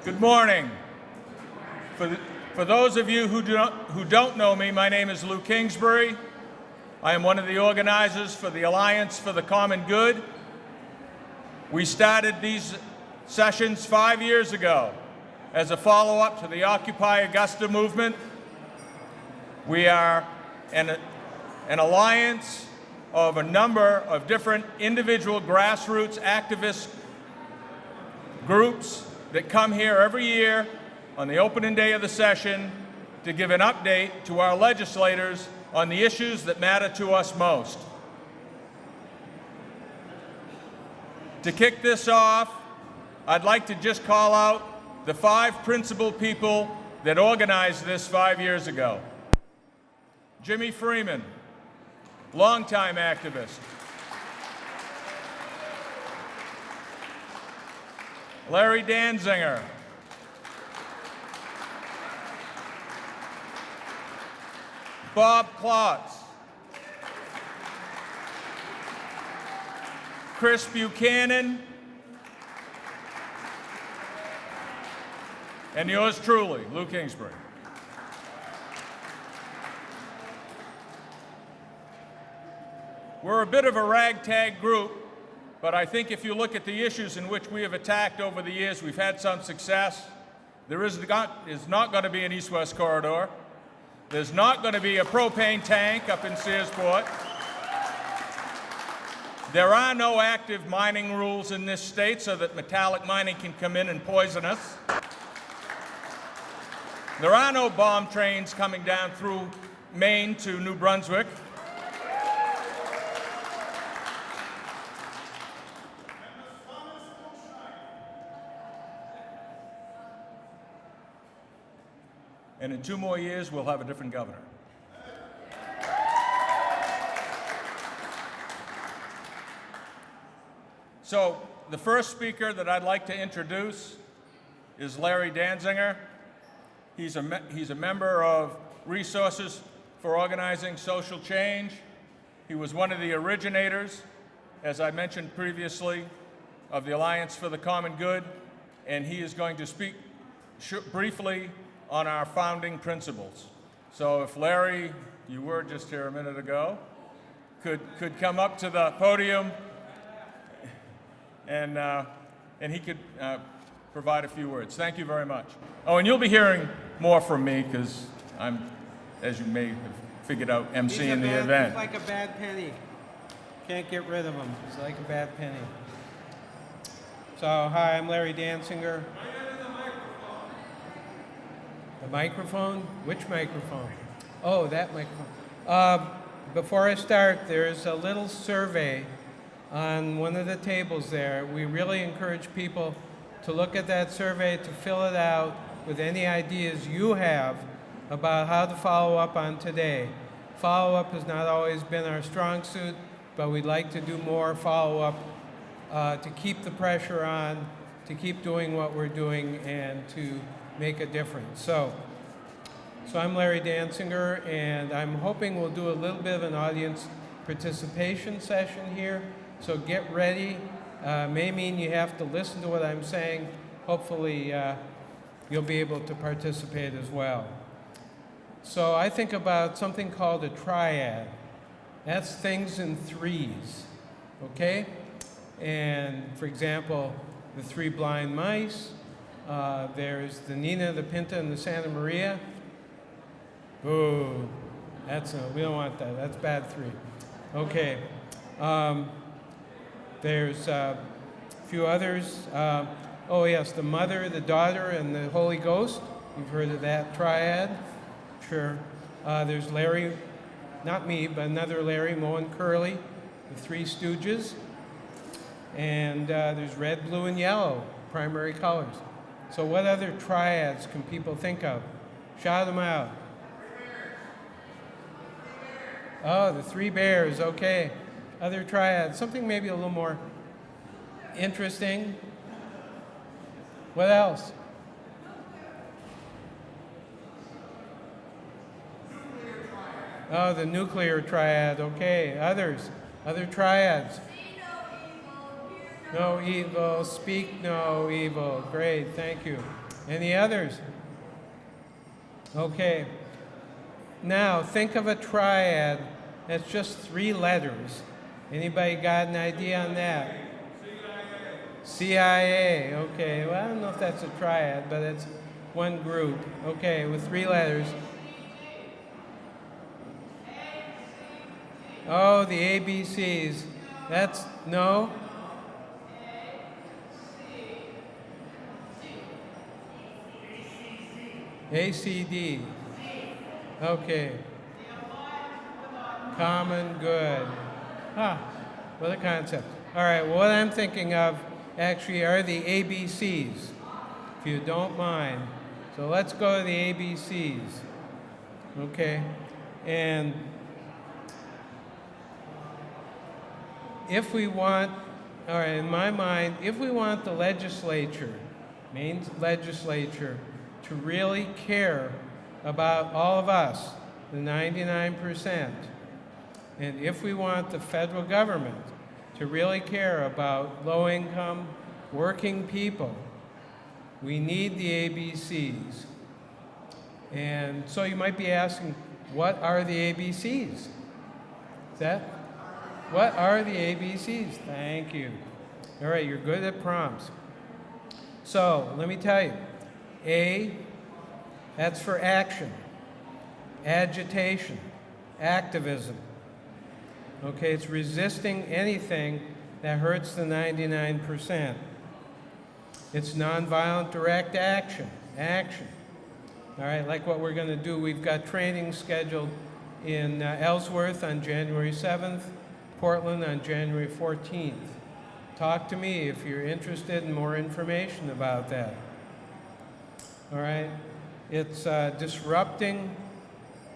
Good morning. For those of you who don't know me, my name is Lou Kingsbury. I am one of the organizers for the Alliance for the Common Good. We started these sessions 5 years ago as a follow-up to the Occupy Augusta movement. We are an alliance of a number of different individual grassroots activist groups that come here every year on the opening day of the session to give an update to our legislators on the issues that matter to us most. To kick this off, I'd like to just call out the 5 principal people that organized this 5 years ago. Jimmy Freeman, longtime activist. Larry Dansinger. Bob Klotz. Chris Buchanan. And yours truly, Lou Kingsbury. We're a bit of a ragtag group, but I think if you look at the issues in which we have attacked over the years, we've had some success. There is not going to be an east-west corridor. There's not going to be a propane tank up in Searsport. There are no active mining rules in this state so that metallic mining can come in and poison us. There are no bomb trains coming down through Maine to New Brunswick. And in 2 more years, we'll have a different governor. So the first speaker that I'd like to introduce is Larry Dansinger. He's a member of Resources for Organizing Social Change. He was one of the originators, as I mentioned previously, of the Alliance for the Common Good, and he is going to speak briefly on our founding principles. So if Larry, you were just here a minute ago, could come up to the podium and he could provide a few words. Thank you very much. Oh, and you'll be hearing more from me because I'm, as you may have figured out, emceeing the event. He's like a bad penny. Can't get rid of him. He's like a bad penny. So, hi, I'm Larry Dansinger. The microphone? Which microphone? Oh, that microphone. Before I start, there's a little survey on one of the tables there. We really encourage people to look at that survey, to fill it out with any ideas you have about how to follow up on today. Follow-up has not always been our strong suit, but we'd like to do more follow-up to keep the pressure on, to keep doing what we're doing, and to make a difference. So I'm Larry Dansinger, and I'm hoping we'll do a little bit of an audience participation session here. So get ready. May mean you have to listen to what I'm saying. Hopefully you'll be able to participate as well. So I think about something called a triad. That's things in threes, okay? And for example, the 3 blind mice. There's the Nina, the Pinta, and the Santa Maria. Ooh, we don't want that. That's bad 3. Okay. There's a few others. Oh yes, the Mother, the Daughter, and the Holy Ghost. You've heard of that triad? Sure. There's Larry, not me, but another Larry, Moe and Curly, the 3 Stooges. And there's red, blue, and yellow, primary colors. So what other triads can people think of? Shout them out. Oh, the 3 bears, okay. Other triads, something maybe a little more interesting. What else? Oh, the nuclear triad, okay. Others, other triads. No evil, speak no evil. Great, thank you. Any others? Okay. Now, think of a triad that's just 3 letters. Anybody got an idea on that? CIA. Okay. Well, I don't know if that's a triad, but it's one group. Okay, with 3 letters. Oh, the ABCs. That's, no? ACD. Okay. Common good. Ah, what a concept. All right, well, what I'm thinking of actually are the ABCs, if you don't mind. So let's go to the ABCs. Okay, and if we want, all right, in my mind, if we want the legislature, Maine legislature, to really care about all of us, the 99%, and if we want the federal government to really care about low-income working people, we need the ABCs. And so you might be asking, what are the ABCs? Is that? What are the ABCs? Thank you. All right, you're good at prompts. So let me tell you. A, that's for action, agitation, activism. Okay, it's resisting anything that hurts the 99%. It's nonviolent direct action, All right, like what we're going to do, we've got training scheduled in Ellsworth on January 7th, Portland on January 14th. Talk to me if you're interested in more information about that. All right, it's disrupting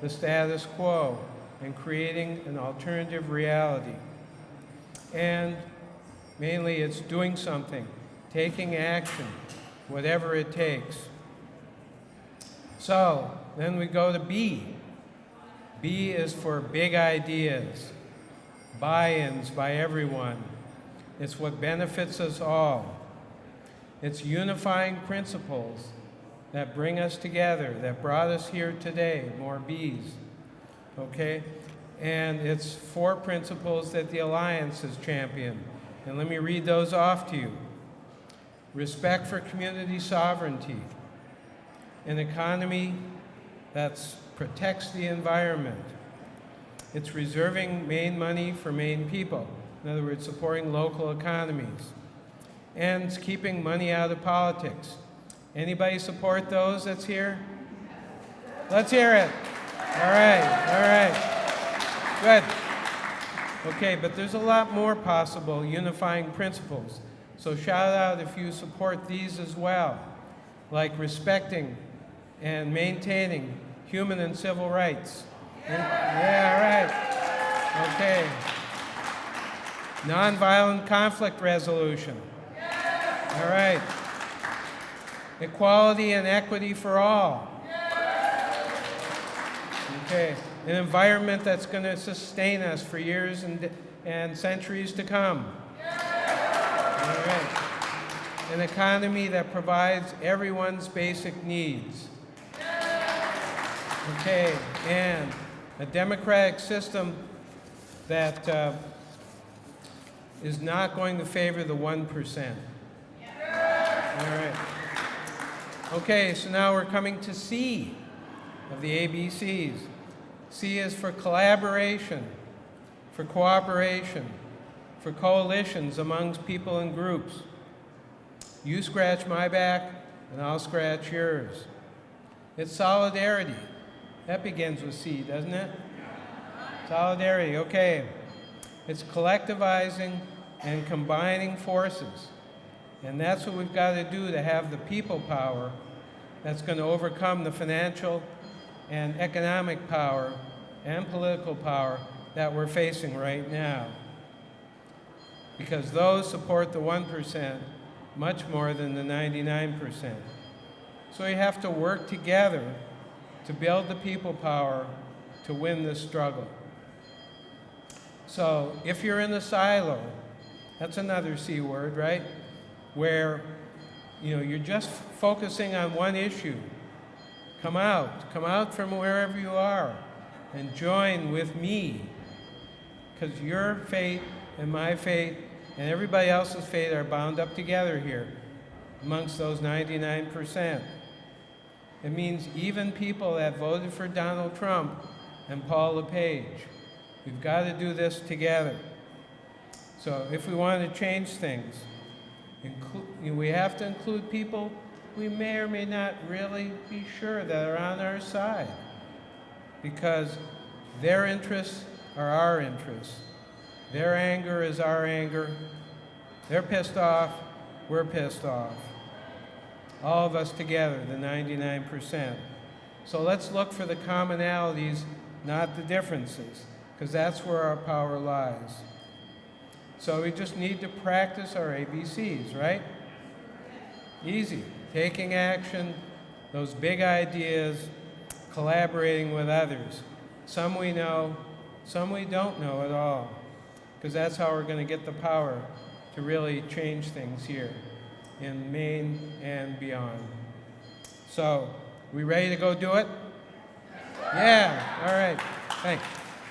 the status quo and creating an alternative reality. And mainly it's doing something, taking action, whatever it takes. So then we go to B. B is for big ideas, buy-ins by everyone. It's what benefits us all. It's unifying principles that bring us together, that brought us here today, more B's, okay? And it's 4 principles that the Alliance has championed. And let me read those off to you. Respect for community sovereignty, an economy that protects the environment. It's reserving Maine money for Maine people. In other words, supporting local economies. And it's keeping money out of politics. Anybody support those that's here? Let's hear it. All right. Good. Okay, but there's a lot more possible unifying principles. So shout out if you support these as well, like respecting and maintaining human and civil rights. Yeah, all right. Okay. Nonviolent conflict resolution. All right. Equality and equity for all. Okay. An environment that's going to sustain us for years and centuries to come. All right. An economy that provides everyone's basic needs. Okay. And a democratic system that is not going to favor the 1%. All right. Okay, so now we're coming to C of the ABCs. C is for collaboration, for cooperation, for coalitions amongst people and groups. You scratch my back, and I'll scratch yours. It's solidarity. That begins with C, doesn't it? Solidarity, okay. It's collectivizing and combining forces. And that's what we've got to do to have the people power that's going to overcome the financial and economic power and political power that we're facing right now. Because those support the 1% much more than the 99%. So we have to work together to build the people power to win this struggle. So if you're in a silo, that's another C word, right? Where you're just focusing on one issue. Come out from wherever you are and join with me, because your fate and my fate and everybody else's fate are bound up together here amongst those 99%. It means even people that voted for Donald Trump and Paul LePage. We've got to do this together. So if we want to change things, we have to include people we may or may not really be sure that are on our side, because their interests are our interests. Their anger is our anger. They're pissed off, we're pissed off. All of us together, the 99%. So let's look for the commonalities, not the differences, because that's where our power lies. So we just need to practice our ABCs, right? Easy. Taking action, those big ideas, collaborating with others. Some we know, some we don't know at all, because that's how we're going to get the power to really change things here in Maine and beyond. So, we ready to go do it? Yeah, all right, thanks.